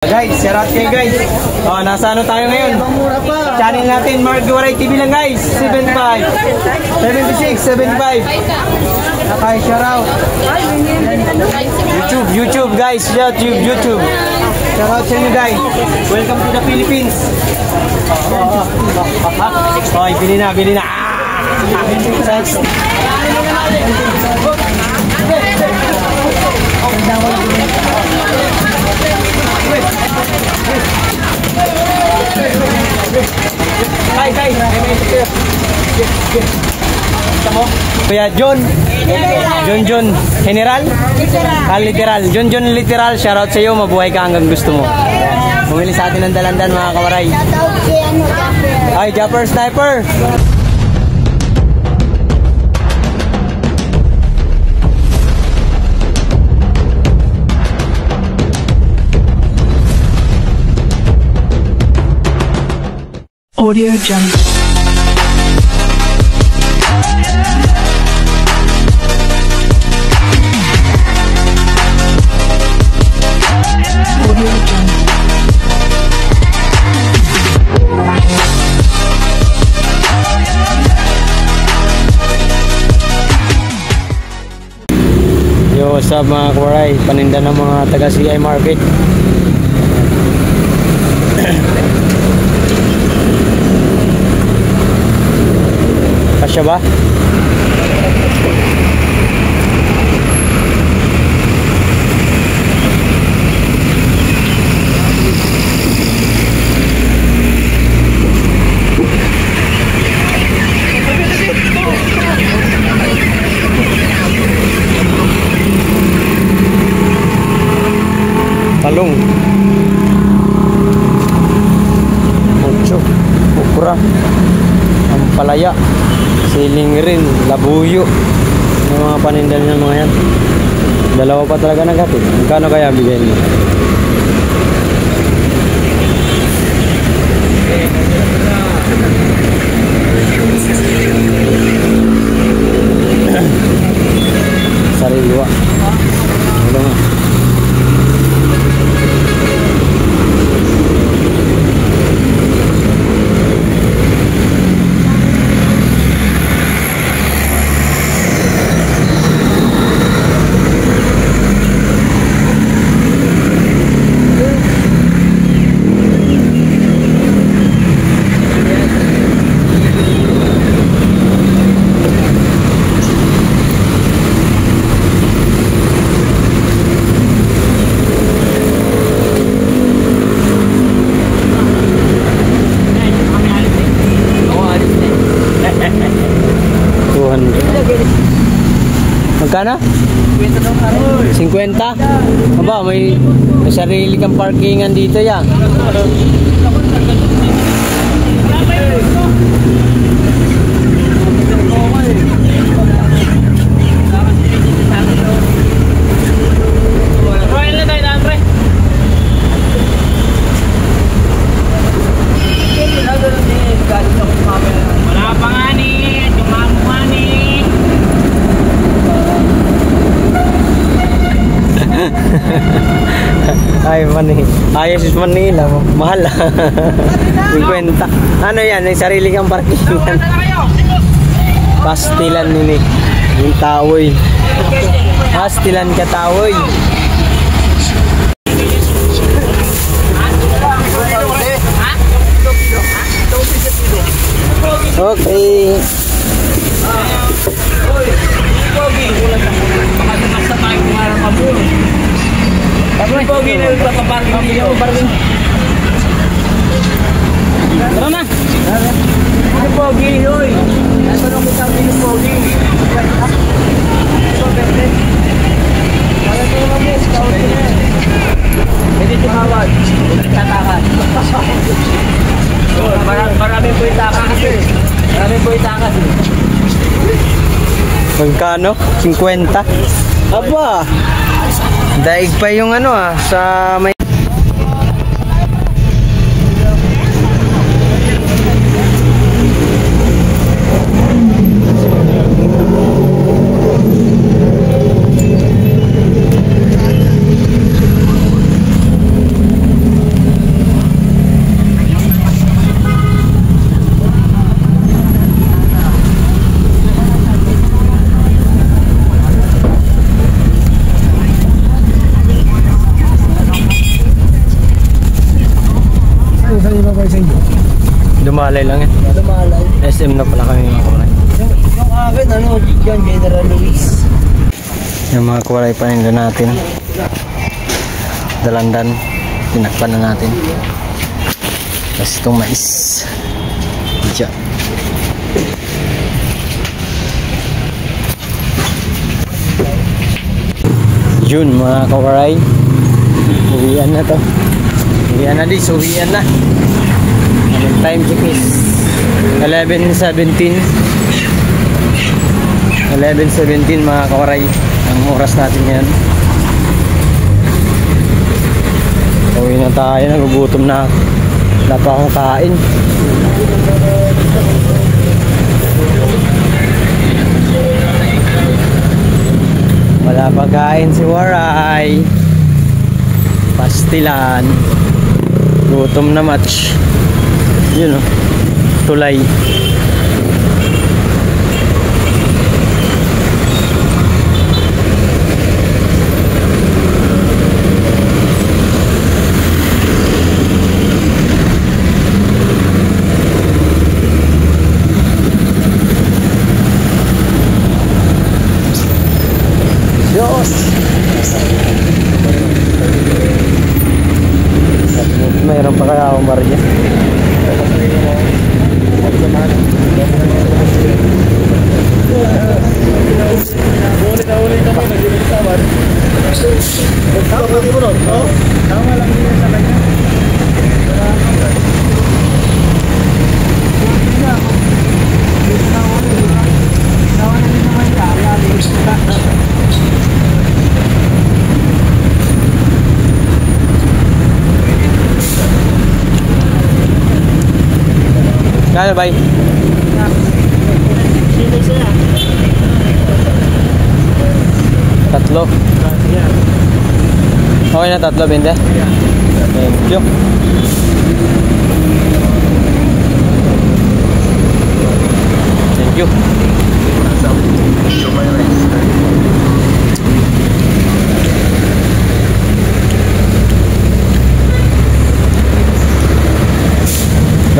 Guys, shoutout kayo guys. Oh, nasa ano tayo ngayon? Channel natin, Mark Duwaray TV lang guys. 75 76 75. Okay, shoutout. YouTube guys. YouTube. Shoutout sa inyo guys. Welcome to the Philippines. Okay, bili na. Guys, Kuya John General? Literal. John Literal, shoutout sa iyo, mabuhay ka hanggang gusto mo. Bumili sa atin ng dalandan mga kawaray. Ay, Japper Sniper. Audio Jungle. Audio Jungle. Yo, what's up mga kawaray? Paninda ng mga taga CI Market. Kasya ba? Talong, mucho, okra, ampalaya, siling rin, labuyo. Yung mga paninda ng mga yan. Dalawa pa talaga naghatid. Magkano kaya bigay mo? Sariwa. Wala nga. Magkano? 50? Aba, may sarili kang parkingan dito ya. Wala pa nga ni, tumamo nga ni. Ay, ayos is Manila. Mahal. 50. Ano yan? May sarili kang parkingan. Pastilan nini. Yung tawoy. Pastilan ka tawoy. Okay. Pogi na yung pagkaparking niyo. Tara na. Yung pogi, oy. Ito nung kitang yung pogi. Hindi tumawag. Tatakad. Marami po yung takas. Magkano? 50? Aba! Daig pa yung ano sa may... saan yung mga sa inyo? Dumalay lang yan. Lumalay. SM na pala kami mga kawaray. Yung akin, ano, dyan, General Luis. Yung mga kawaray paninda natin. Dalandan. Tinakpan na natin. Tapos itong mais. Diyan. June mga kawaray. Uwian na to. Uwian na dis. Uwian na. Anong time check is 11:17. 11:17 mga kawaray. Ang oras natin yan. Uwi na tayo. Nagugutom na. Wala pa akong kain. Wala pa kain si Waray. Pastilan. Gutom na match. Yun o. Tulay. Diyos! Mayroon pa kaya akong barya. Tama lang yun sa kanya. Kano bay? Tatlo. Okay na tatlo, bende? Thank you. Thank you.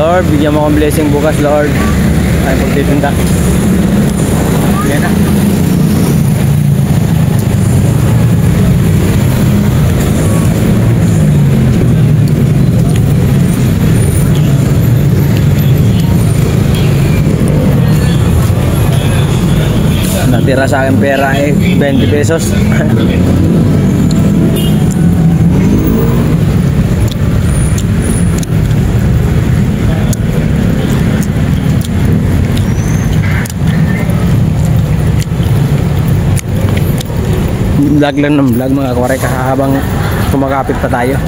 Lord, bigyan mo akong blessing bukas, Lord. Ay, magtitinda. Yan na. Natira sa akin pera eh, 20 pesos. Vlog lang ng vlog mga kawaray habang kumakapit pa tayo.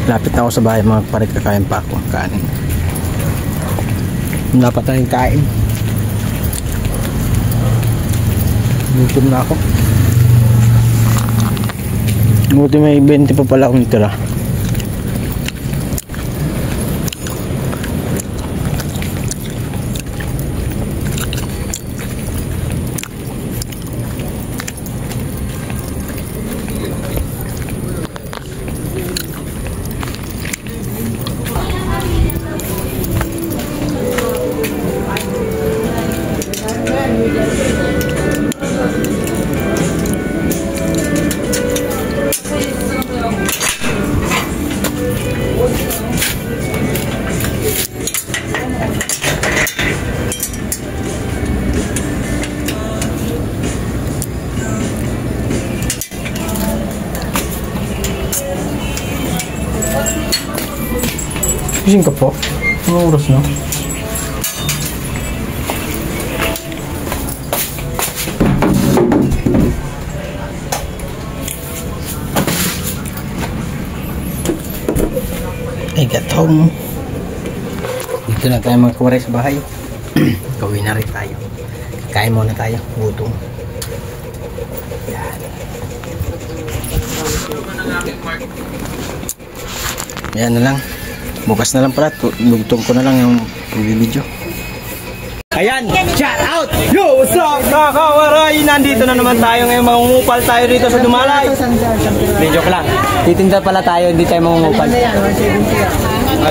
Lapit na ako sa bahay mga parit, kakain pa ako kanin. Dapat tayong kain. Gutom na ako. Buti may 20 pa pala akong tira. Gising ka po? Anong oras na? I got home. Dito na tayo magkuwari sa bahay. Gawin na rin tayo. Kain muna tayo. Gutom. Yan. Yan na lang. Bukas na lang pala. Lugtong ko na lang yung video. Ayan, shout out! Yo, what's up mga kawaray? Nandito na naman tayo ngayon, mangungupal tayo dito sa Dumalay. Medyo ko lang, titinda pala tayo, hindi tayo mangungupal.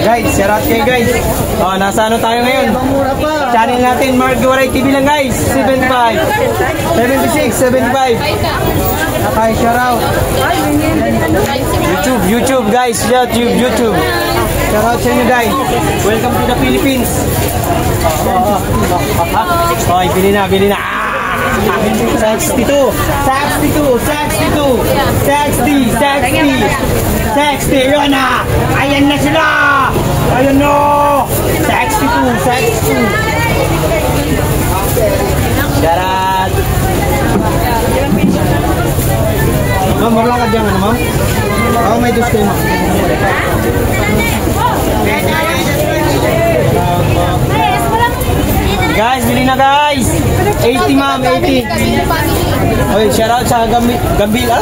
Guys, shout out kayo guys. Nasa ano tayo ngayon? Channel natin, Mark Gawaray TV lang guys. 75 76 75. Okay, shout out. YouTube guys, YouTube. Shout out sa inyo guys. Welcome to the Philippines. Okay, bili na. 62, yun na! Ayan na sila! Ayan na! 62. Darat! Ma'am, wala ka dyan, ano ma'am? Ako may dos kayo, ma'am. Guys, bili na guys! 80 ma'am, 80. Oy, shoutout sa Gabilo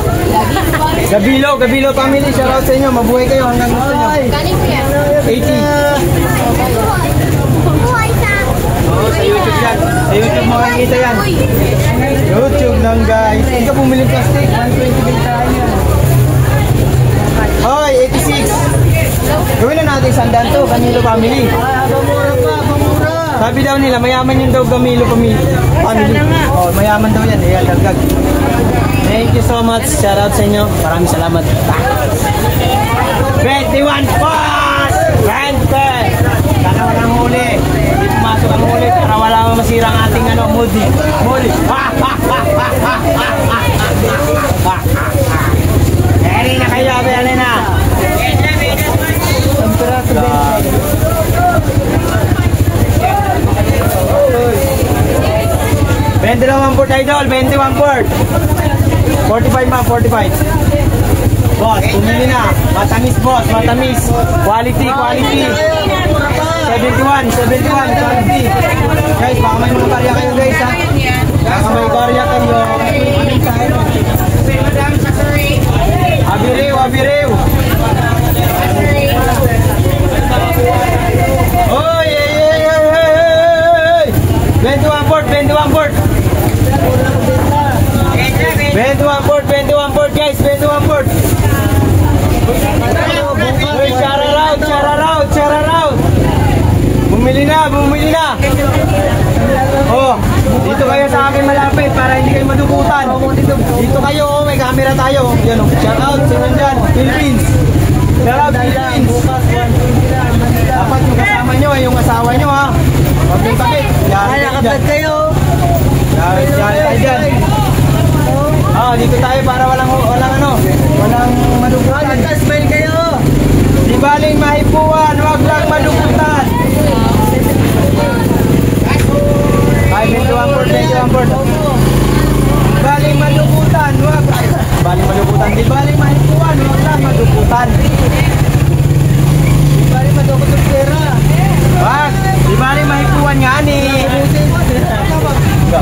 family, shoutout sa inyo. Mabuhay kayo hanggang gusto nyo. 80. Sa YouTube yan. Sa YouTube makikita yan. YouTube lang guys. Hindi ka bumili plastic. 120 tayo yan. Oy, 86. Gawin na natin sandaan to, Camilo family. Pamura pa. Sabi daw nila, mayaman yung daw Camilo family. Oh, mayaman daw yan. Ayan, dagdag. Thank you so much. Shout out sa inyo. Maraming salamat. 21 pots! 20! Sana walang huli. Hindi pumasok ang huli para wala masira ang ating muli. Eri na kayo, eri na. $21 port idol, 21 port. 45 ma, 45. Boss, pumili na. Matamis boss, matamis. Quality. 71, quality. Guys, baka may mga barya kayo guys ha. Baka may barya kayo. Abiriw. Oy! 21 port. 21 port guys, 21 port. Uy, shara round. Bumili na. Oh, dito kayo sa akin malapit para hindi kayo madukutan. Dito kayo, may camera tayo. Yan oh. Shout out sa nandyan, Philippines. Shout out Philippines. Dapat yung kasama nyo ay yung asawa nyo ha. Huwag yung kapit. Nakapit kayo. Yan dyan. Dito tayo para walang madukutan. Smile kayo. Di baling mahipuan, wag lang madukutan. Ay, 21 port. Di baling madukutan, Di baling mahipuan, wag lang madukutan. Di baling madukutan pera. Wag, di baling mahipuan nga ni.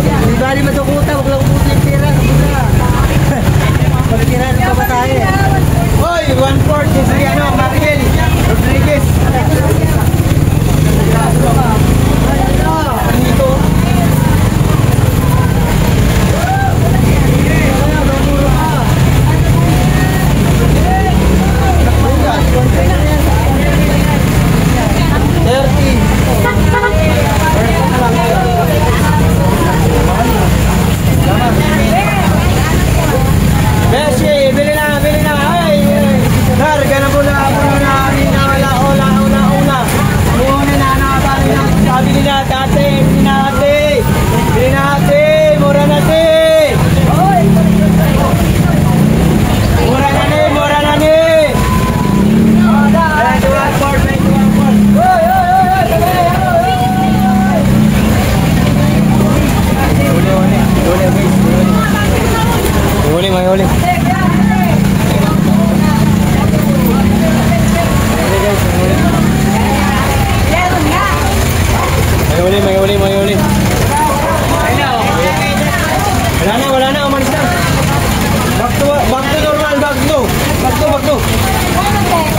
Di baling madukutan, wag lang madukutan pera. Pagkira na ba tayo? Hoy, 1/4 si Markel Rodriguez. Dito. huli. Okay guys, may huli. Wala na, umalis na. Back to normal, back to.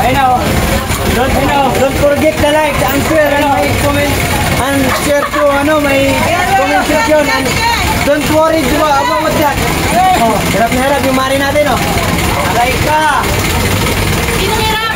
Ayun na, don't forget the like, and share, and may comment, and share to, may comment section, and don't worry, diba, about that. Oh, hirap na hirap yung mari natin, oh. Alay ka! Sino hirap?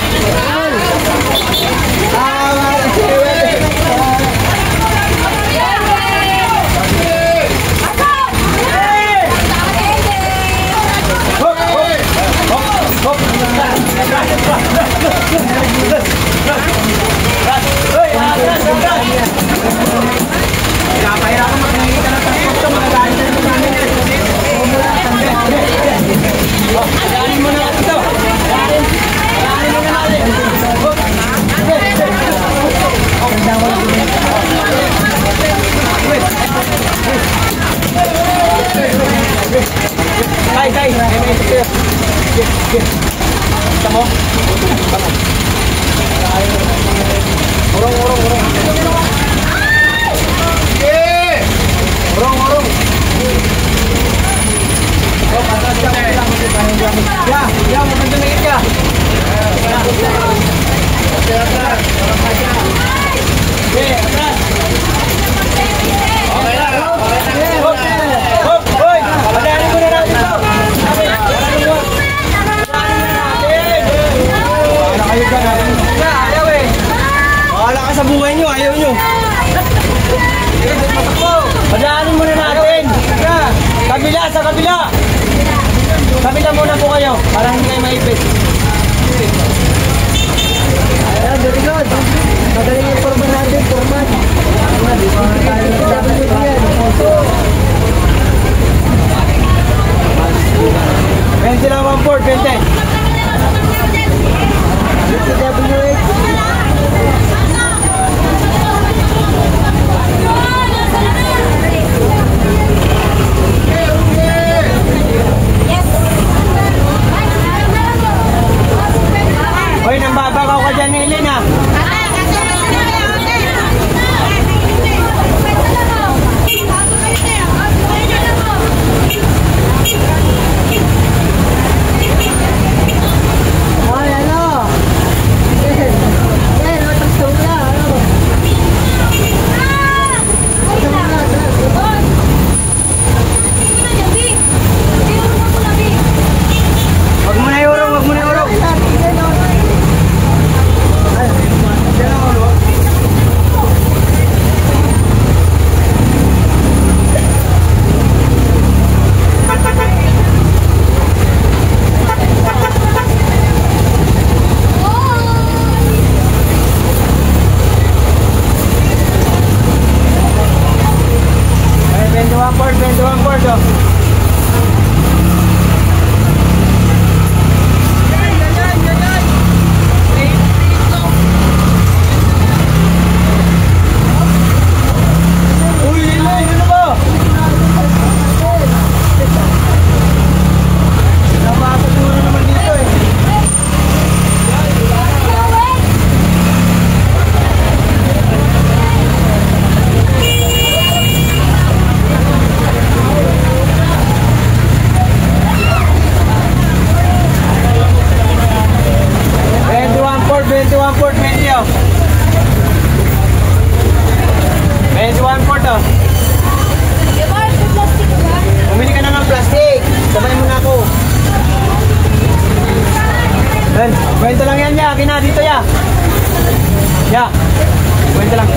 Ya, maganda na ka. Sa buhay nyo, ayaw nyo. Padaanin muna natin. Sa kabila. Kabila muna po kayo, para hindi kayo maipit. Ayan, very good. Magaling yung forma natin, forma. Pwede lang 1-4, pwede. Hoy, nang babagaw ka dyan, Helen, ha? Wag mo na iurong. 21 board, oh. Uy, Lilay, ano ba? Nabasa siguro naman dito eh. Bumili ka na ng plastic. Sabay mo na ako. Ben, kwento lang yan ya. Akin na dito ya. Ya. Kwento lang.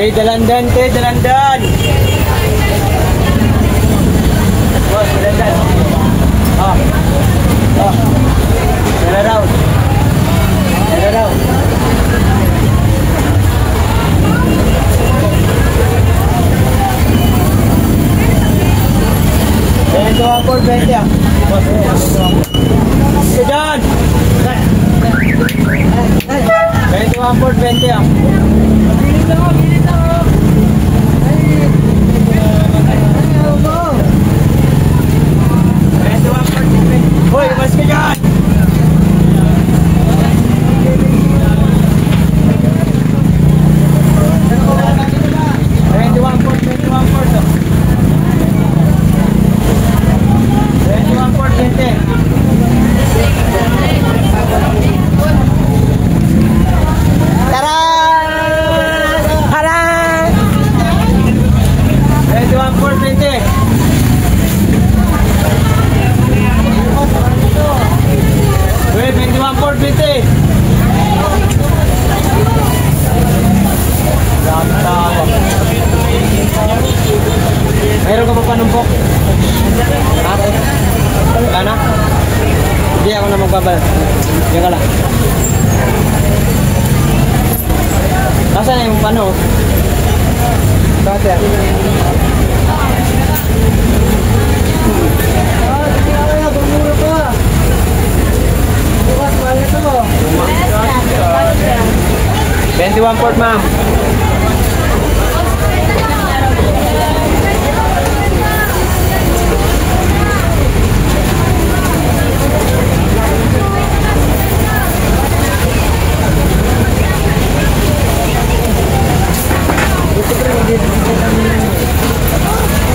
Dalandan, dalandan. Boss, dalandan. Ah. Ah. Dala raw. Dala raw. Ito ang 420 ah. Ito dyan. Ito ang 420 ah. Hoy, mas ka dyan! Mayroon ka pa panumpok? Ha? Wala na? Hindi ako na magbabal. Diyan ka lang. Nasaan na yung pano? Dati ah. Bumura pa. Bukas, mahal ito. 21 port, ma'am.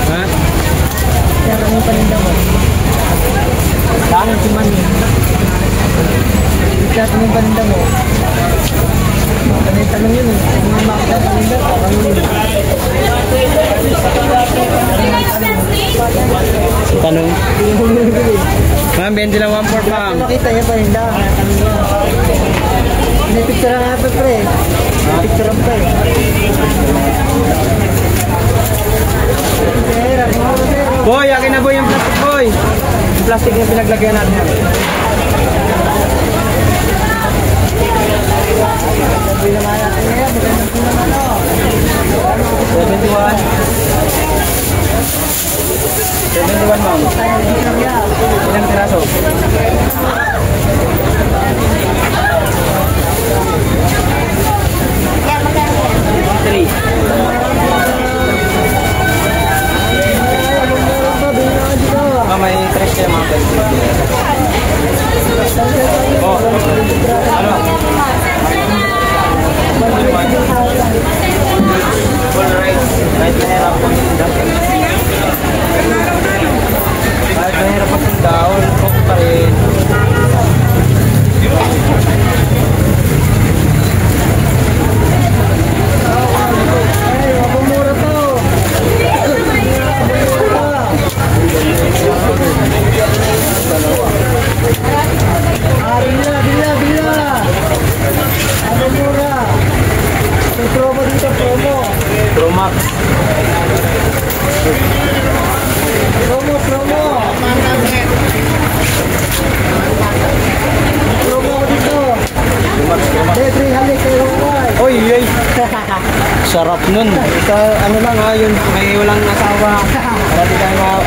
Ha? Kaya kami paninda mo. Saan ang siman niya? Kaya kami paninda mo. Tanong yun eh. Kung makita paninda, tanong yun. Tanong? Ma'am, 20 lang 1/4 ma'am. Nakita niya paninda. May picture nga pa pre. May picture pa eh. Boy, akin na boy yung plastic boy. Yung plastic na pinaglagyan natin. Sabi naman natin ngayon, magandang po naman o. 71. 71 ma'am. Ilang piraso? 3. May tres kaya mga pwede. Oh, ano? Full right. Right na hirap po yung dapat. Right na hirap po yung down. Hook pa rin. Ay, mapumura to. Bila. Ano mura? May promo dito, promo. Promax. Promo. Promo dito. Promax. Detri halik kayo kay. Oy. Sarap nun. Ito, ano lang ha, yun. May walang asawa. Para di tayo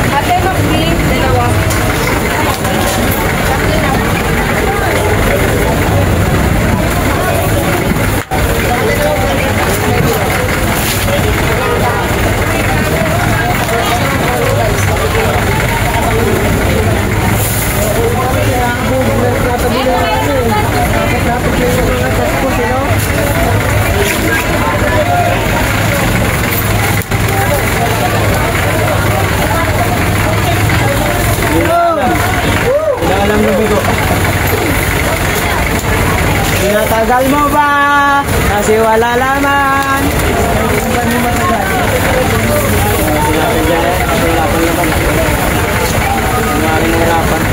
Ate, mag-green, dalawa. Tinatagal mo ba? Kasi wala laman. maraming nahirapan.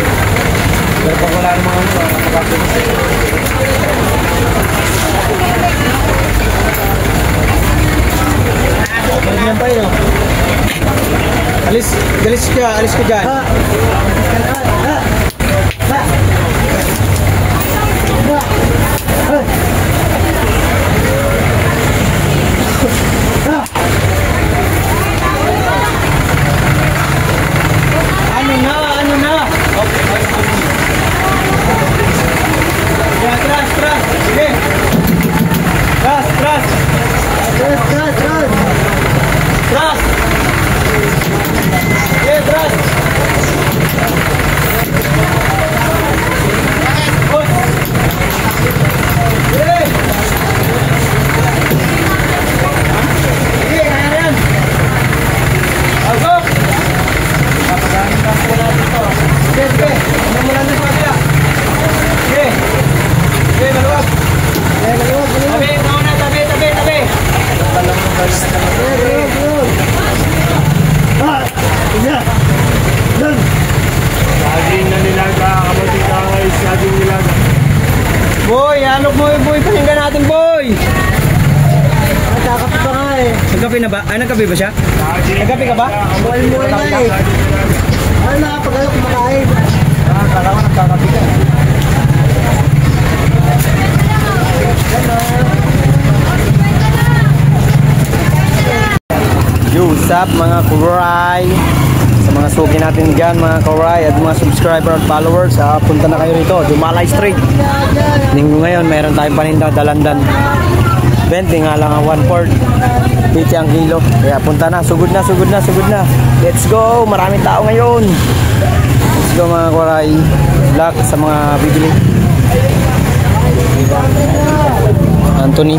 Pero pag wala namang ano, nakapagod. Ganyan pa yun. Alis ka dyan. Ano na? Yeah, tras. Sige. Tras. Tras. Yeah, tras. Push. Yeah. Sige, kaya na yan. Ako. Kapagaling ka po natin ito. Sige. Ano mo lang na pa kaya? Sige. Sige, maluwag. Tabi, mauna, tabi. Saging na nilaga, kamuting kakay, saging nilaga. Boy, alok mo yung boy. Pakinggan natin, boy. Nagkakape pa nga eh. Nagkape na ba? Ay, nagkape ba siya? Nagkape ka ba? Mual-mual na eh. Ano nakapag-alok kumakain? Kala ko nagkakape ka. Yo, what's up mga kuray? Sa mga suki natin dyan mga kuray at mga subscriber at followers, punta na kayo rito, Dumalay Street. Linggo ngayon, mayroon tayong paninda dalandan. 20 nga lang ang 1/4. 50 ang kilo. Kaya punta na, sugod na. Let's go, maraming tao ngayon. Let's go mga kuray. Luck sa mga bibili. Anthony.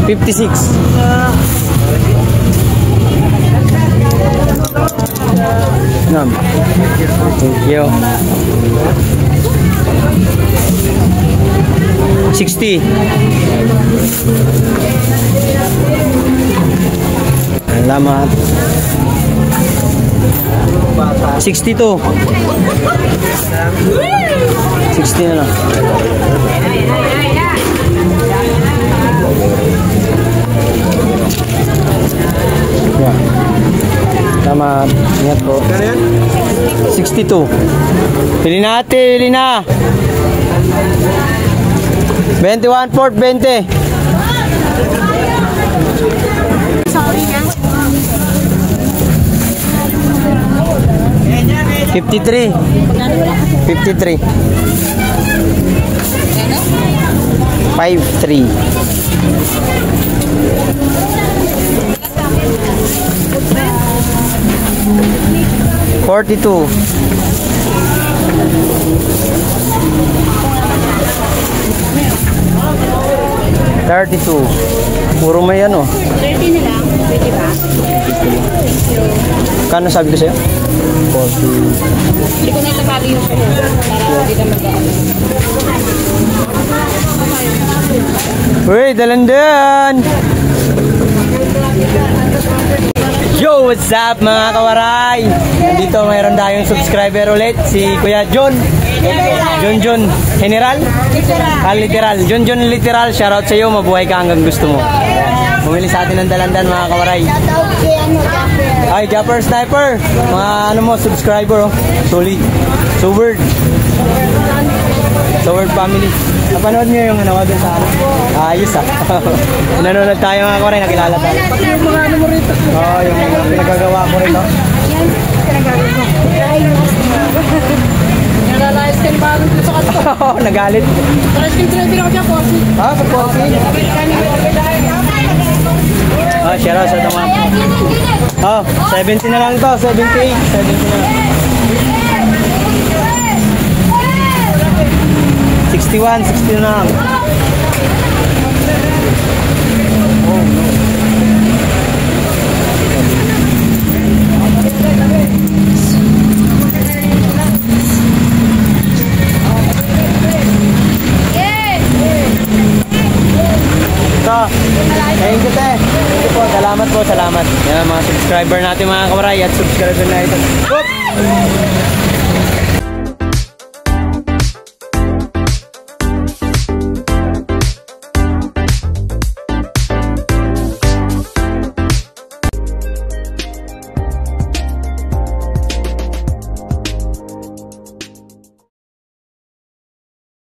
$56. Nam. Thank you. 60. Salamat. 62. 60 na lang. Yeah. Salamat. Ingat po. 62. Pili na. 21/4, 20. Sorry na. 53. 53. 53. $42. 32. Puro may ano. 30 na lang. Pwede ba? Kano sabi ko sa'yo? 40. Hindi ko na itabali yung sa'yo. Para hindi na mag-ano. Uy, dalandan! Yo, what's up mga kawaray? Nandito mayroon tayong subscriber ulit, si Kuya John. John General? Literal. John Literal, shoutout sa iyo, mabuhay ka hanggang gusto mo. Bumili sa atin ng dalandan mga kawaray. Ay, Japper Sniper, mga ano mo, subscriber, oh. Solid. Subword family. Napanood niyo yung ano doon sa ano? Ayos ah. Nanonood tayo mga kawaray, nakilala tayo. Yung mga ano mo rito. Oo, yung pinagagawa ko rin, no? Nalalayas ka ba dito sa kanto? Oo, nagalit. Talas ka yung driver ako dyan, Posi. Ah, sa Posi? Ah, share out sa tama. Oh, 70 na lang to, 78. 70 na lang. 61, 60 na lang. Oh, no. Thank you, te. Thank you po. Salamat po, salamat. Yan mga subscriber natin mga kawaray at subscriber na ito.